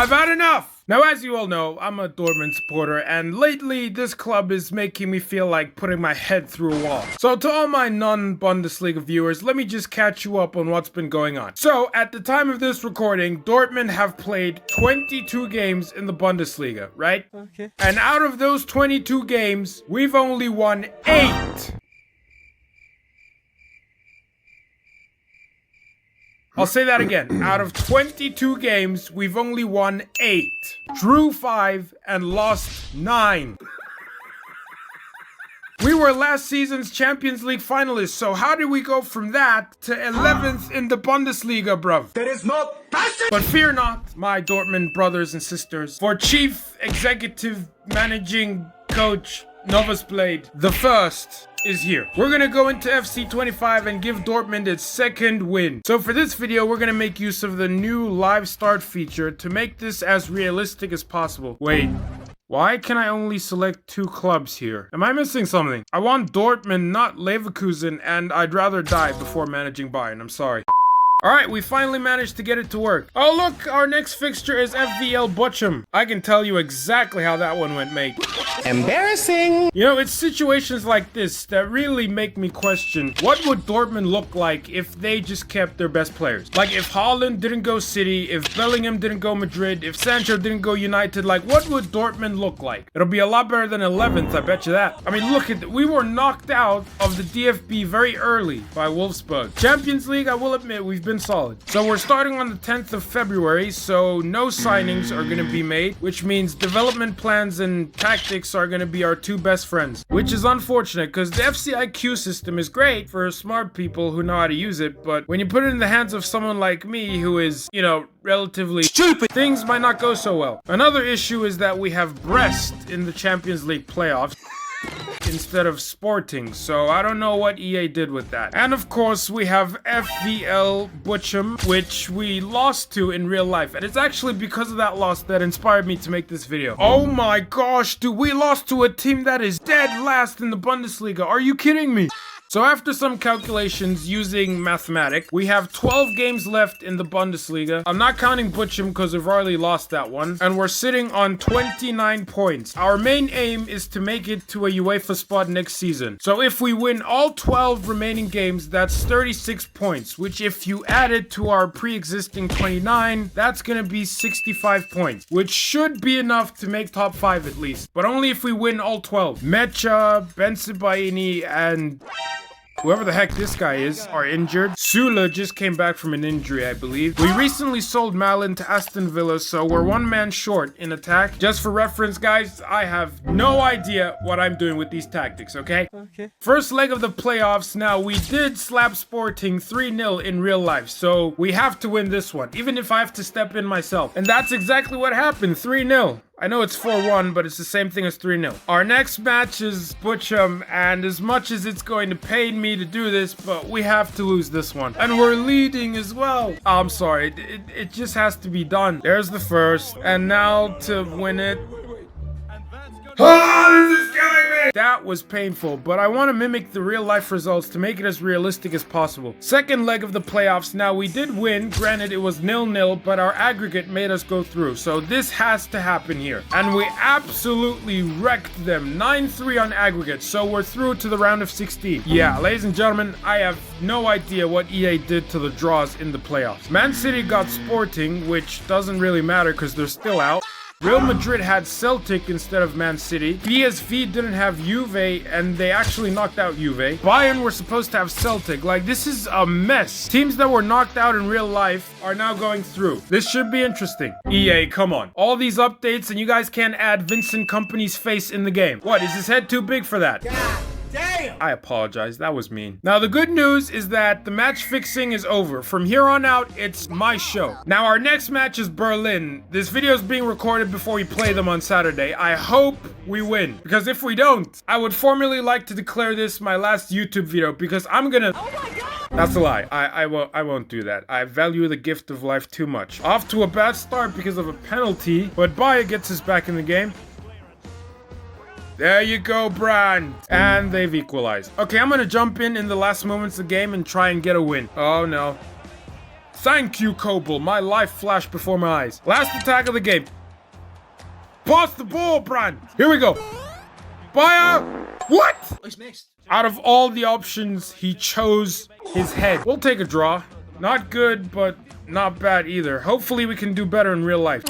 I've had enough! Now, as you all know, I'm a Dortmund supporter, and lately this club is making me feel like putting my head through a wall. So to all my non-Bundesliga viewers, let me just catch you up on what's been going on. So, at the time of this recording, Dortmund have played 22 games in the Bundesliga, right? Okay. And out of those 22 games, we've only won 8! I'll say that again. Out of 22 games, we've only won 8, drew 5, and lost 9. We were last season's Champions League finalists, so how did we go from that to 11th in the Bundesliga, bruv? There is no passion! But fear not, my Dortmund brothers and sisters, for Chief Executive Managing Coach Novus Blade, the first is here. We're gonna go into FC25 and give Dortmund its second win. So for this video, we're gonna make use of the new live start feature to make this as realistic as possible. Wait, why can I only select 2 clubs here? Am I missing something? I want Dortmund, not Leverkusen, and I'd rather die before managing Bayern. I'm sorry. Alright, we finally managed to get it to work. Oh look, our next fixture is FVL I can tell you exactly how that one went, mate. Embarrassing! You know, it's situations like this that really make me question, what would Dortmund look like if they just kept their best players? Like, if Haaland didn't go City, if Bellingham didn't go Madrid, if Sancho didn't go United, like, what would Dortmund look like? It'll be a lot better than 11th, I bet you that. I mean, look at we were knocked out of the DFB very early by Wolfsburg. Champions League, I will admit, we've been solid. So we're starting on the 10th of February, so no signings are going to be made, which means development plans and tactics are going to be our 2 best friends, which is unfortunate because the FCIQ system is great for smart people who know how to use it, but when you put it in the hands of someone like me who is, you know, relatively stupid, things might not go so well. Another issue is that we have Brest in the Champions League playoffs instead of Sporting, so I don't know what EA did with that. And of course we have FVL Bochum, which we lost to in real life, and it's actually because of that loss that inspired me to make this video. Oh my gosh, dude, we lost to a team that is dead last in the Bundesliga. Are you kidding me? So after some calculations using mathematics, we have 12 games left in the Bundesliga. I'm not counting Bochum because we've already lost that one. And we're sitting on 29 points. Our main aim is to make it to a UEFA spot next season. So if we win all 12 remaining games, that's 36 points, which if you add it to our pre-existing 29, that's gonna be 65 points, which should be enough to make top 5 at least. But only if we win all 12. Mecha, Benzibaini, and whoever the heck this guy is are injured. Sula just came back from an injury, I believe. We recently sold Malin to Aston Villa, so we're 1 man short in attack. Just for reference, guys, I have no idea what I'm doing with these tactics, okay? Okay. First leg of the playoffs. Now, we did slap Sporting 3-0 in real life, so we have to win this one, even if I have to step in myself. And that's exactly what happened, 3-0. I know it's 4-1, but it's the same thing as 3-0. Our next match is Bochum, and as much as it's going to pain me to do this, but we have to lose this one. And we're leading as well. Oh, I'm sorry, it just has to be done. There's the first, and now to win it. Oh, this is killing me! That was painful, but I want to mimic the real life results to make it as realistic as possible. Second leg of the playoffs. Now, we did win. Granted, it was 0-0, but our aggregate made us go through. So this has to happen here. And we absolutely wrecked them. 9-3 on aggregate. So we're through to the round of 16. Yeah, ladies and gentlemen, I have no idea what EA did to the draws in the playoffs. Man City got Sporting, which doesn't really matter because they're still out. Real Madrid had Celtic instead of Man City. PSV didn't have Juve, and they actually knocked out Juve. Bayern were supposed to have Celtic. Like, this is a mess. Teams that were knocked out in real life are now going through. This should be interesting. EA, come on. All these updates, and you guys can't add Vincent Kompany's face in the game. What, is his head too big for that? God damn! I apologize, that was mean. Now, the good news is that the match fixing is over. From here on out, it's my show. Now, our next match is Berlin. This video is being recorded before we play them on Saturday. I hope we win, because if we don't, I would formally like to declare this my last YouTube video, because I'm gonna... Oh my God! That's a lie. I won't do that. I value the gift of life too much. Off to a bad start because of a penalty, but Bayer gets us back in the game. There you go, Brand. And they've equalized. Okay, I'm gonna jump in the last moments of the game and try and get a win. Oh, no. Thank you, Kobel. My life flashed before my eyes. Last attack of the game. Pass the ball, Brandt. Here we go. Fire. What? He's missed. Out of all the options, he chose his head. We'll take a draw. Not good, but not bad either. Hopefully we can do better in real life.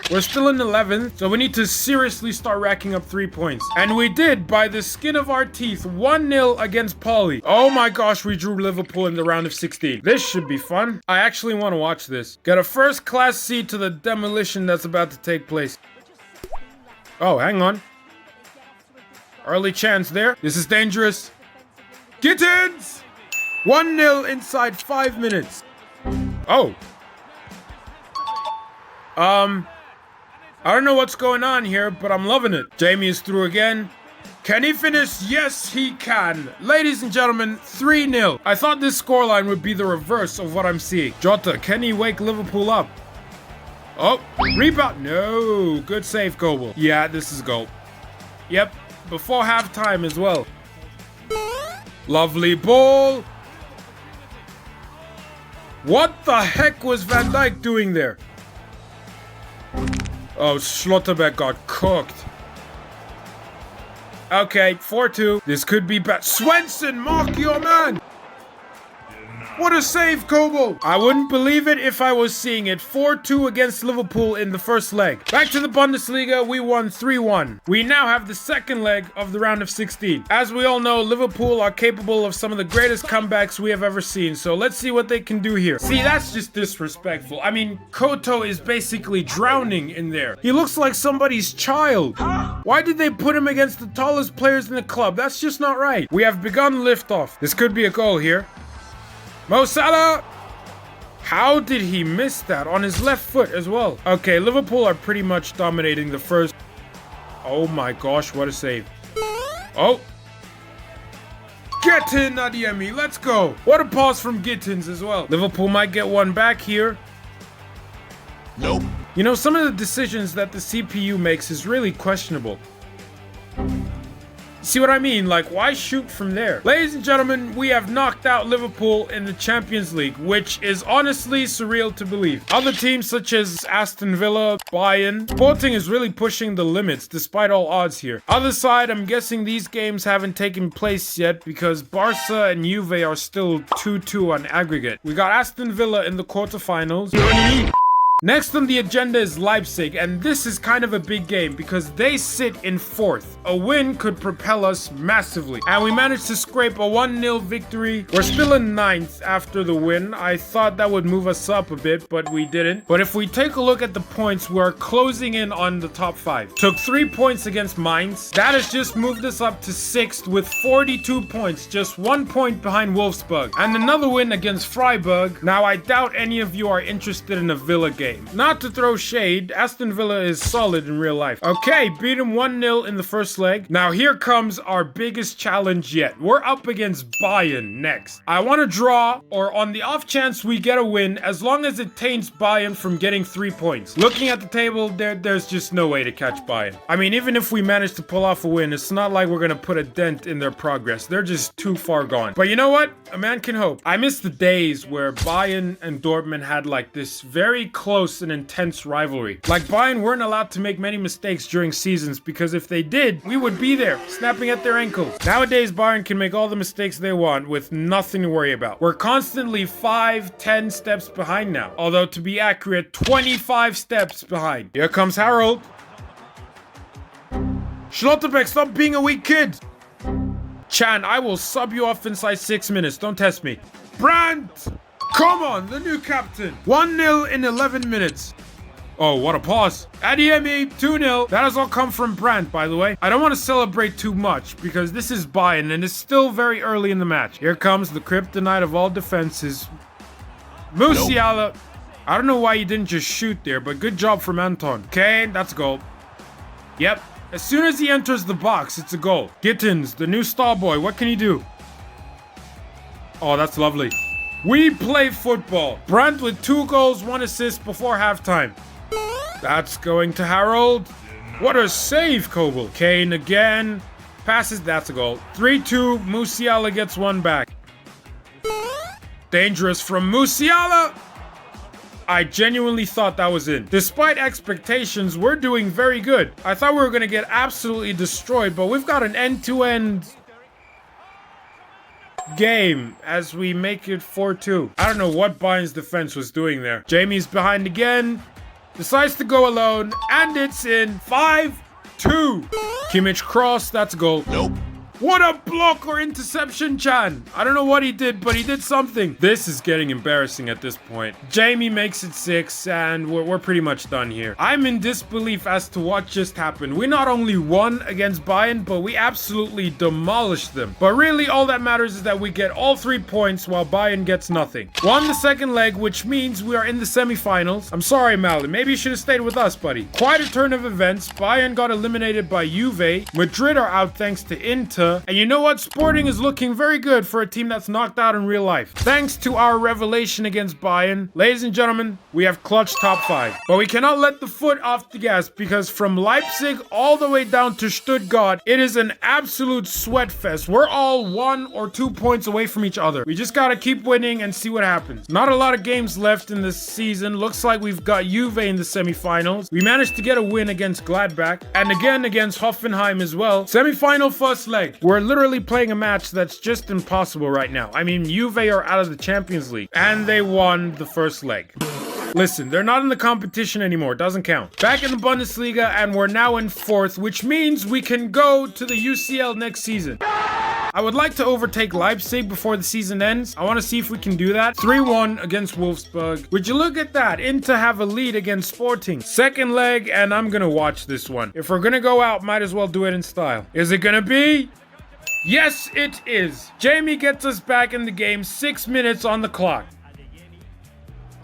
We're still in 11th, so we need to seriously start racking up 3 points. And we did by the skin of our teeth. 1-0 against Pauli. Oh my gosh, we drew Liverpool in the round of 16. This should be fun. I actually want to watch this. Get a first-class seat to the demolition that's about to take place. Oh, hang on. Early chance there. This is dangerous. Kittens! 1-0 inside 5 minutes. Oh. I don't know what's going on here, but I'm loving it. Jamie is through again. Can he finish? Yes, he can. Ladies and gentlemen, 3-0. I thought this scoreline would be the reverse of what I'm seeing. Jota, can he wake Liverpool up? Oh, rebound. No, good save, Kobel. Yeah, this is goal. Yep, before halftime as well. Lovely ball. What the heck was Van Dijk doing there? Oh, Schlotterbeck got cooked. Okay, 4-2. This could be bad. Svensson, mark your man! What a save, Kobel! I wouldn't believe it if I was seeing it. 4-2 against Liverpool in the first leg. Back to the Bundesliga, we won 3-1. We now have the second leg of the round of 16. As we all know, Liverpool are capable of some of the greatest comebacks we have ever seen, so let's see what they can do here. See, that's just disrespectful. I mean, Koto is basically drowning in there. He looks like somebody's child. Why did they put him against the tallest players in the club? That's just not right. We have begun liftoff. This could be a goal here. Mo Salah! How did he miss that? On his left foot as well. Okay, Liverpool are pretty much dominating the first. Oh my gosh, what a save. Oh. Get in, Adiemi, let's go. What a pass from Gittins as well. Liverpool might get one back here. Nope. You know, some of the decisions that the CPU makes is really questionable. See what I mean? Like, why shoot from there? Ladies and gentlemen, we have knocked out Liverpool in the Champions League, which is honestly surreal to believe. Other teams such as Aston Villa, Bayern, Sporting is really pushing the limits despite all odds here. Other side, I'm guessing these games haven't taken place yet because Barca and Juve are still 2-2 on aggregate. We got Aston Villa in the quarterfinals. Next on the agenda is Leipzig, and this is kind of a big game because they sit in 4th. A win could propel us massively, and we managed to scrape a 1-0 victory. We're still in 9th after the win. I thought that would move us up a bit, but we didn't. But if we take a look at the points, we're closing in on the top 5. Took 3 points against Mainz. That has just moved us up to 6th with 42 points, just 1 point behind Wolfsburg. And another win against Freiburg. Now, I doubt any of you are interested in a Villa game. Not to throw shade, Aston Villa is solid in real life. Okay, beat him 1-0 in the first leg. Now here comes our biggest challenge yet. We're up against Bayern next. I want to draw, or on the off chance we get a win, as long as it taints Bayern from getting 3 points. Looking at the table, there's just no way to catch Bayern. I mean, even if we manage to pull off a win, it's not like we're gonna put a dent in their progress. They're just too far gone. But you know what? A man can hope. I miss the days where Bayern and Dortmund had like this very close and intense rivalry. Like, Bayern weren't allowed to make many mistakes during seasons because if they did, we would be there, snapping at their ankles. Nowadays, Bayern can make all the mistakes they want with nothing to worry about. We're constantly 5-10 steps behind now. Although, to be accurate, 25 steps behind. Here comes Harold. Schlotterbeck, stop being a weak kid. Chan, I will sub you off inside 6 minutes. Don't test me. Brandt! Come on, the new captain. 1-0 in 11 minutes. Oh, what a pass. Adiemi, 2-0. That has all come from Brandt, by the way. I don't want to celebrate too much because this is Bayern and it's still very early in the match. Here comes the kryptonite of all defenses. Musiala. Nope. I don't know why he didn't just shoot there, but good job from Anton. Okay, that's a goal. Yep. As soon as he enters the box, it's a goal. Gittins, the new star boy. What can he do? Oh, that's lovely. We play football. Brandt with 2 goals, 1 assist before halftime. That's going to Harold. What a save, Kobel. Kane again. Passes, that's a goal. 3-2, Musiala gets 1 back. Dangerous from Musiala. I genuinely thought that was in. Despite expectations, we're doing very good. I thought we were going to get absolutely destroyed, but we've got an end-to-end game as we make it 4-2. I don't know what Bayern's defense was doing there. Jamie's behind again, decides to go alone, and it's in 5-2. Kimmich cross, that's a goal. Nope. What a block or interception, Chan. I don't know what he did, but he did something. This is getting embarrassing at this point. Jamie makes it 6, and we're pretty much done here. I'm in disbelief as to what just happened. We not only won against Bayern, but we absolutely demolished them. But really, all that matters is that we get all 3 points while Bayern gets nothing. Won the second leg, which means we are in the semifinals. I'm sorry, Malin. Maybe you should have stayed with us, buddy. Quite a turn of events. Bayern got eliminated by Juve. Madrid are out thanks to Inter. And you know what? Sporting is looking very good for a team that's knocked out in real life. Thanks to our revelation against Bayern, ladies and gentlemen, we have clutched top 5. But we cannot let the foot off the gas because from Leipzig all the way down to Stuttgart, it is an absolute sweat fest. We're all 1 or 2 points away from each other. We just gotta keep winning and see what happens. Not a lot of games left in this season. Looks like we've got Juve in the semifinals. We managed to get a win against Gladbach and again against Hoffenheim as well. Semifinal first leg. We're literally playing a match that's just impossible right now. I mean, Juve are out of the Champions League and they won the first leg. Listen, they're not in the competition anymore. Doesn't count. Back in the Bundesliga and we're now in 4th, which means we can go to the UCL next season. I would like to overtake Leipzig before the season ends. I want to see if we can do that. 3-1 against Wolfsburg. Would you look at that? Inter have a lead against Sporting. Second leg, and I'm going to watch this one. If we're going to go out, might as well do it in style. Is it going to be? Yes, it is. Jamie gets us back in the game. 6 minutes on the clock.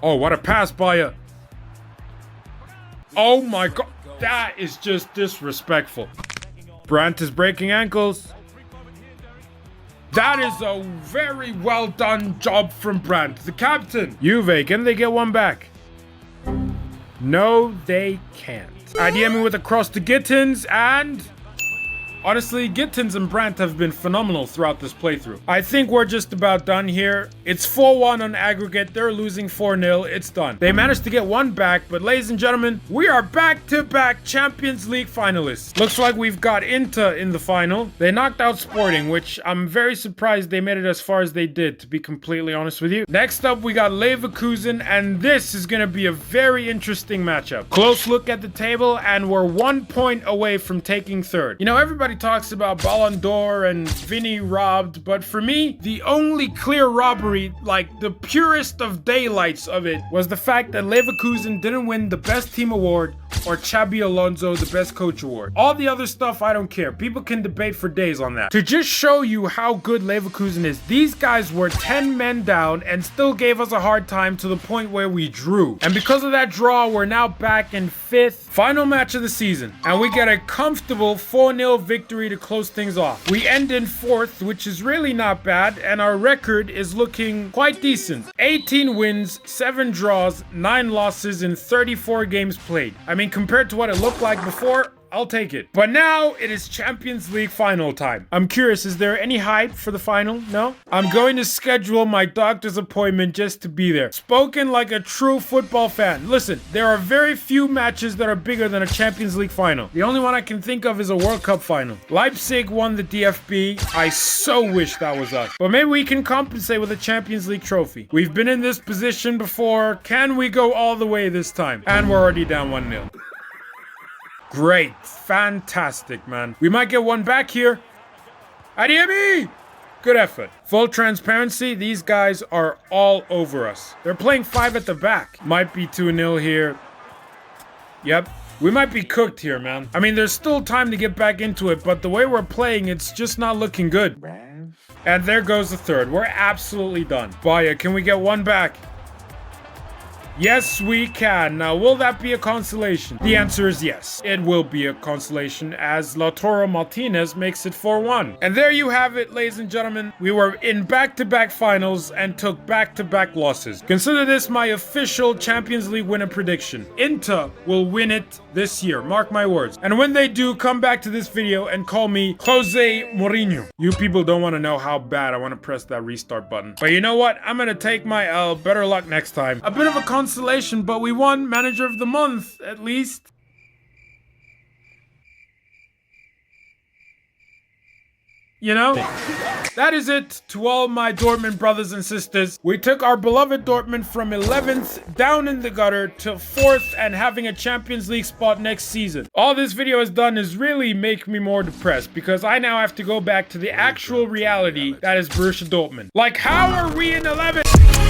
Oh, what a pass by a... Oh my god. That is just disrespectful. Brandt is breaking ankles. That is a very well done job from Brandt, the captain. Juve, can they get one back? No, they can't. Adeyemi with a cross to Gittins, and... honestly, Gittins and Brandt have been phenomenal throughout this playthrough. I think we're just about done here. It's 4-1 on aggregate. They're losing 4-0. It's done. They managed to get one back, but ladies and gentlemen, we are back-to-back Champions League finalists. Looks like we've got Inter in the final. They knocked out Sporting, which I'm very surprised they made it as far as they did, to be completely honest with you. Next up, we got Leverkusen, and this is going to be a very interesting matchup. Close look at the table, and we're 1 point away from taking third. You know, everybody talks about Ballon d'Or and Vinny robbed, but for me, the only clear robbery, like the purest of daylights of it, was the fact that Leverkusen didn't win the best team award or Xabi Alonso the best coach award. All the other stuff, I don't care. People can debate for days on that. To just show you how good Leverkusen is, these guys were 10 men down and still gave us a hard time to the point where we drew. And because of that draw, we're now back in 5th. Final match of the season. And we get a comfortable 4-0 victory to close things off. We end in 4th, which is really not bad, and our record is looking quite decent. 18 wins, 7 draws, 9 losses in 34 games played. I mean, compared to what it looked like before, I'll take it. But now it is Champions League final time. I'm curious, is there any hype for the final? No? I'm going to schedule my doctor's appointment just to be there. Spoken like a true football fan. Listen, there are very few matches that are bigger than a Champions League final. The only one I can think of is a World Cup final. Leipzig won the DFB. I so wish that was us. But maybe we can compensate with a Champions League trophy. We've been in this position before. Can we go all the way this time? And we're already down 1-0. Great. Fantastic, man. We might get one back here. Adeyemi! Good effort. Full transparency, these guys are all over us. They're playing 5 at the back. Might be 2-0 here. Yep. We might be cooked here, man. I mean, there's still time to get back into it, but the way we're playing, it's just not looking good. And there goes the third. We're absolutely done. Baya, can we get one back? Yes, we can. Now, will that be a consolation? The answer is yes. It will be a consolation as Lautaro Martinez makes it 4-1. And there you have it, ladies and gentlemen. We were in back-to-back finals and took back-to-back losses. Consider this my official Champions League winner prediction. Inter will win it this year. Mark my words. And when they do, come back to this video and call me Jose Mourinho. You people don't want to know how bad I want to press that restart button. But you know what? I'm going to take my L. Better luck next time. A bit of a consolation consolation, but we won Manager of the Month, at least. You know? That is it to all my Dortmund brothers and sisters. We took our beloved Dortmund from 11th down in the gutter to 4th and having a Champions League spot next season. All this video has done is really make me more depressed because I now have to go back to the actual reality that is Borussia Dortmund. Like, how are we in 11th?